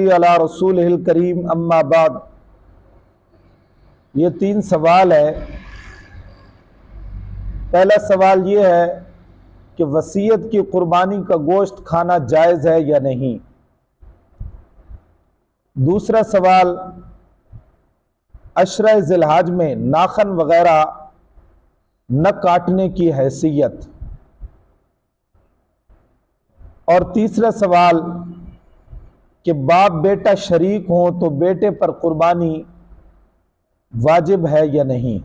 علی رسول الکریم اما بعد، یہ 3 سوال ہے۔ پہلا سوال یہ ہے کہ وصیت کی قربانی کا گوشت کھانا جائز ہے یا نہیں۔ دوسرا سوال، عشرہ ذی الحج میں ناخن وغیرہ نہ کاٹنے کی حیثیت۔ اور تیسرا سوال کہ باپ بیٹا شریک ہوں تو بیٹے پر قربانی واجب ہے یا نہیں۔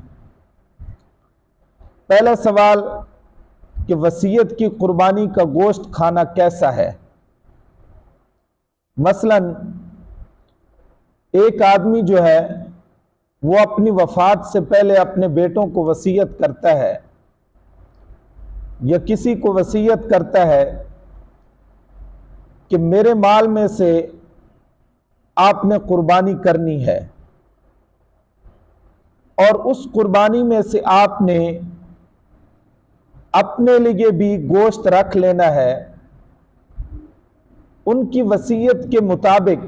پہلا سوال کہ وصیت کی قربانی کا گوشت کھانا کیسا ہے۔ مثلا ایک آدمی جو ہے وہ اپنی وفات سے پہلے اپنے بیٹوں کو وصیت کرتا ہے یا کسی کو وصیت کرتا ہے کہ میرے مال میں سے آپ نے قربانی کرنی ہے، اور اس قربانی میں سے آپ نے اپنے لیے بھی گوشت رکھ لینا ہے۔ ان کی وصیت کے مطابق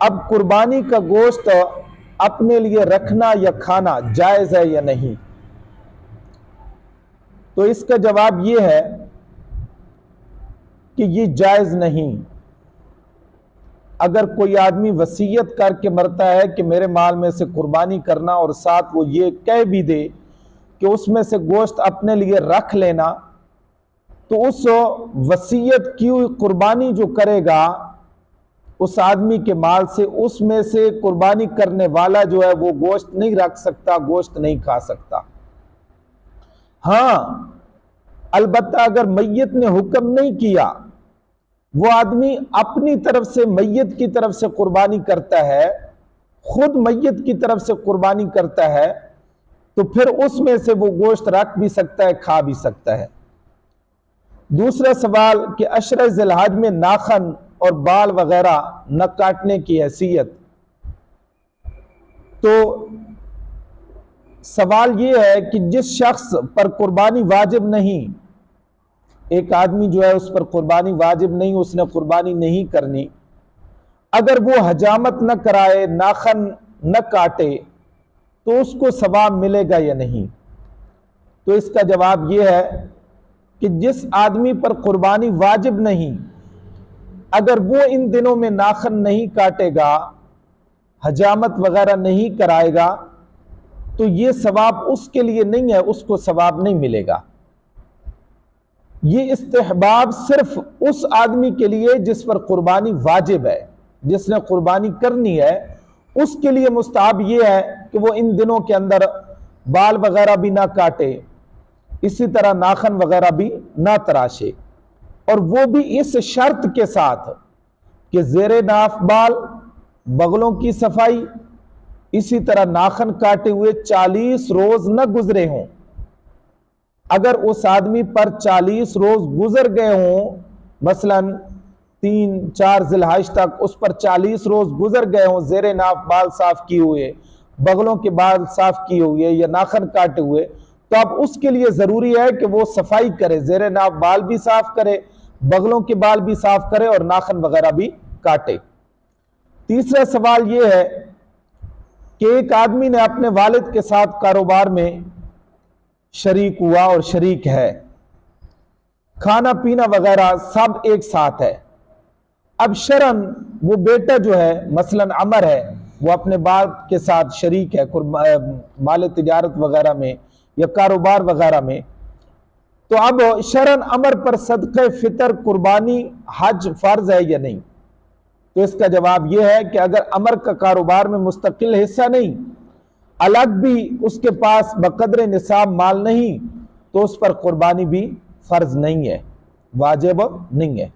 اب قربانی کا گوشت اپنے لیے رکھنا یا کھانا جائز ہے یا نہیں۔ تو اس کا جواب یہ ہے کہ یہ جائز نہیں۔ اگر کوئی آدمی وصیت کر کے مرتا ہے کہ میرے مال میں سے قربانی کرنا، اور ساتھ وہ یہ کہہ بھی دے کہ اس میں سے گوشت اپنے لیے رکھ لینا، تو اس وصیت کی قربانی جو کرے گا اس آدمی کے مال سے، اس میں سے قربانی کرنے والا جو ہے وہ گوشت نہیں رکھ سکتا، گوشت نہیں کھا سکتا۔ ہاں البتہ اگر میت نے حکم نہیں کیا، وہ آدمی اپنی طرف سے میت کی طرف سے قربانی کرتا ہے، خود میت کی طرف سے قربانی کرتا ہے، تو پھر اس میں سے وہ گوشت رکھ بھی سکتا ہے، کھا بھی سکتا ہے۔ دوسرا سوال کہ عشرہ ذی الحج میں ناخن اور بال وغیرہ نہ کاٹنے کی حیثیت۔ تو سوال یہ ہے کہ جس شخص پر قربانی واجب نہیں، ایک آدمی جو ہے اس پر قربانی واجب نہیں، اس نے قربانی نہیں کرنی، اگر وہ حجامت نہ کرائے، ناخن نہ کاٹے، تو اس کو ثواب ملے گا یا نہیں۔ تو اس کا جواب یہ ہے کہ جس آدمی پر قربانی واجب نہیں، اگر وہ ان دنوں میں ناخن نہیں کاٹے گا، حجامت وغیرہ نہیں کرائے گا، تو یہ ثواب اس کے لیے نہیں ہے، اس کو ثواب نہیں ملے گا۔ یہ استحباب صرف اس آدمی کے لیے جس پر قربانی واجب ہے، جس نے قربانی کرنی ہے، اس کے لیے مستحب یہ ہے کہ وہ ان دنوں کے اندر بال وغیرہ بھی نہ کاٹے، اسی طرح ناخن وغیرہ بھی نہ تراشے، اور وہ بھی اس شرط کے ساتھ کہ زیر ناف بال، بغلوں کی صفائی، اسی طرح ناخن کاٹے ہوئے 40 روز نہ گزرے ہوں۔ اگر اس آدمی پر 40 روز گزر گئے ہوں، مثلا 3-4 ذی الحج تک اس پر 40 روز گزر گئے ہوں، زیر ناف بال صاف کیے ہوئے، بغلوں کے بال صاف کیے ہوئے یا ناخن کاٹے ہوئے، تو اب اس کے لیے ضروری ہے کہ وہ صفائی کرے، زیر ناف بال بھی صاف کرے، بغلوں کے بال بھی صاف کرے، اور ناخن وغیرہ بھی کاٹے۔ تیسرا سوال یہ ہے کہ ایک آدمی نے اپنے والد کے ساتھ کاروبار میں شریک ہوا اور شریک ہے، کھانا پینا وغیرہ سب ایک ساتھ ہے۔ اب شرعاً وہ بیٹا جو ہے مثلا عمر ہے، وہ اپنے باپ کے ساتھ شریک ہے مال تجارت وغیرہ میں یا کاروبار وغیرہ میں، تو اب شرعاً عمر پر صدقہ فطر قربانی حج فرض ہے یا نہیں۔ تو اس کا جواب یہ ہے کہ اگر عمر کا کاروبار میں مستقل حصہ نہیں، الگ بھی اس کے پاس بقدر نصاب مال نہیں، تو اس پر قربانی بھی فرض نہیں ہے، واجب نہیں ہے۔